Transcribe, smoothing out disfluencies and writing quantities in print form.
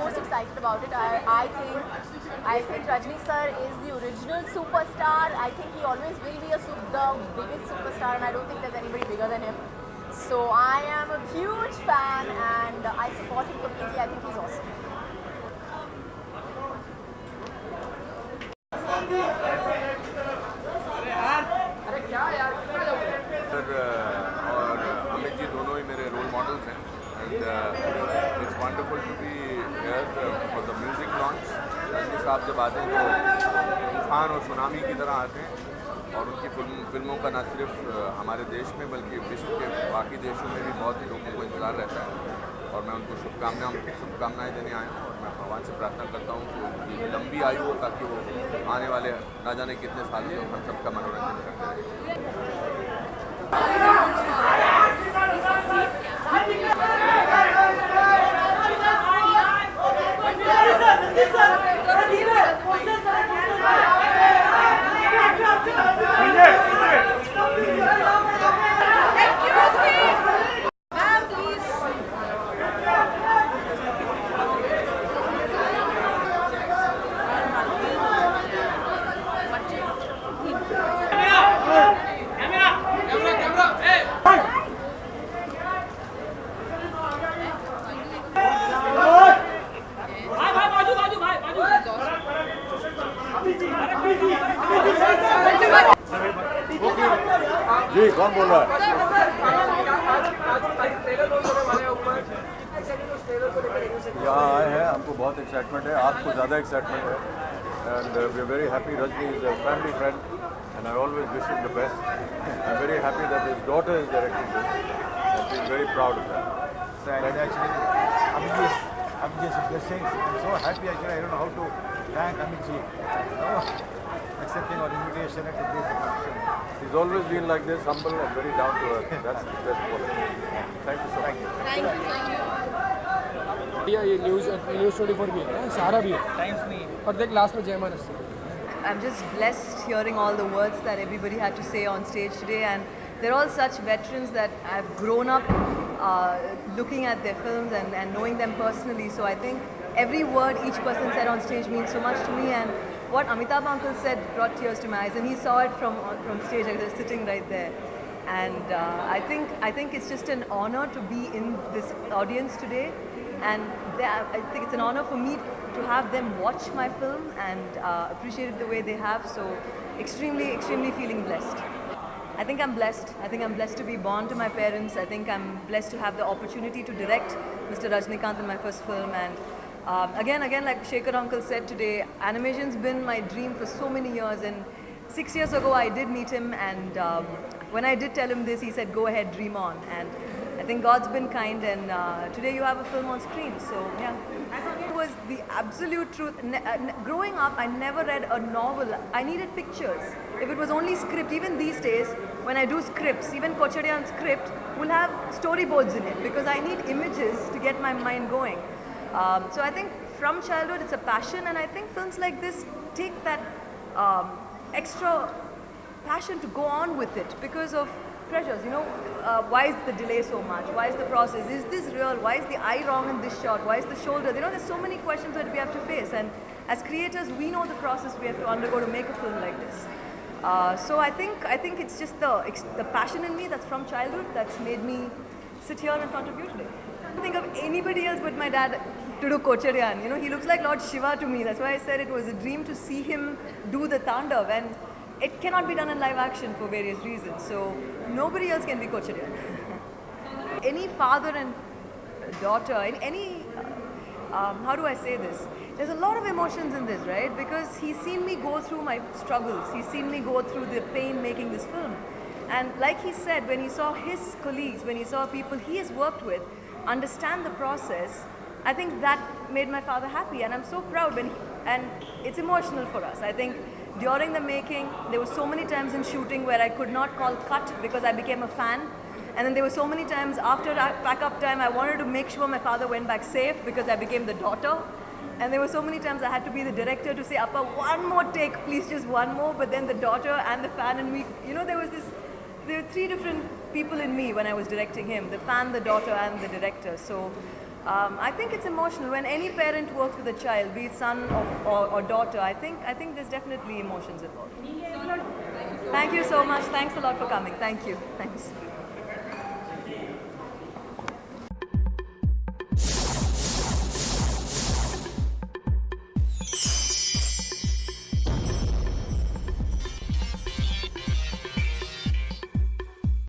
most excited about it. I think Rajni sir is the original superstar. I think he always will be the biggest superstar, and I don't think there's anybody bigger than him. So I am a huge fan, and I support him completely. I think he's awesome. और अमित जी दोनों ही मेरे role models हैं and it's wonderful to be here for the music launch. Rajni साहब जब आते हैं तो तूफान और सुनामी की तरह आते हैं और उनकी फिल्मों का न सिर्फ हमारे देश में बल्कि विश्व के बाकी देशों में भी बहुत लोगों को इंतज़ार रहता है और मैं उनको शुभकामनाएं देने आया हूँ और मैं भगवान से प्रार्थना करता हूँ कि उनकी लंबी आयु हो ताकि वो आने वाले ना जाने कितने साल से हम सबका मनोरंजन करते रहें। जी कौन बोल रहा है? यहाँ आए हैं, हमको बहुत एक्साइटमेंट है, आपको ज़्यादा एक्साइटमेंट है and we are very happy. Rajni is a family friend and I always wish him the best. I am very happy that his daughter is directing this and she is very proud of that. Amit's blessings. I'm so happy actually. I don't know how to thank Amitji. Accepting our invitation at this function. He's always been like this, humble and very down to earth. That's his best quality. Thank you so much. Thank you. भैया ये news 24 भी है, सारा भी है, times में, और देख लास्ट में जयमान है. I'm just blessed hearing all the words that everybody had to say on stage today, and they're all such veterans that I've grown up looking at their films and knowing them personally. So I think every word each person said on stage means so much to me, and what Amitabh uncle said brought tears to my eyes, and he saw it from stage. I was sitting right there, and I think it's just an honor to be in this audience today, and I think it's an honor for me to have them watch my film and appreciate it the way they have. So extremely feeling blessed. I think I'm blessed. I think I'm blessed to be born to my parents. I think I'm blessed to have the opportunity to direct Mr. Rajnikant in my first film. And again, like Shekhar uncle said today, animation's been my dream for so many years. And 6 years ago, I did meet him. And when I did tell him this, he said, "Go ahead, dream on." And I think God's been kind. And today you have a film on screen. So yeah. It was the absolute truth. Growing up, I never read a novel. I needed pictures. If it was only script, even these days, when I do scripts, even Kochadian's script will have storyboards in it because I need images to get my mind going. So I think from childhood, it's a passion, and I think films like this take that extra passion to go on with it because of pressures. Why is the delay so much? Why is the process? Is this real? Why is the eye wrong in this shot? Why is the shoulder? There's so many questions that we have to face, and as creators, we know the process we have to undergo to make a film like this. So I think it's just the passion in me that's from childhood that's made me sit here in front of you today. I don't think of anybody else but my dad to do Kocharian. He looks like Lord Shiva to me. That's why I said it was a dream to see him do the Tandav, and it cannot be done in live action for various reasons. So nobody else can be Kocharian. Any father and daughter, any how do I say this? There's a lot of emotions in this, right? Because he's seen me go through my struggles. He's seen me go through the pain making this film. And like he said, when he saw his colleagues, when he saw people he has worked with understand the process, I think that made my father happy. And I'm so proud and it's emotional for us. I think during the making, there were so many times in shooting where I could not call cut because I became a fan. And then there were so many times after pack-up time, I wanted to make sure my father went back safe because I became the daughter. And there were so many times I had to be the director to say, "Appa, one more take, please, just one more." But then the daughter and the fan and me, there were 3 different people in me when I was directing him, the fan, the daughter, and the director. So I think it's emotional when any parent works with a child, be it son or daughter. I think there's definitely emotions involved. Thank you so much. Thanks a lot for coming. Thank you. Thanks.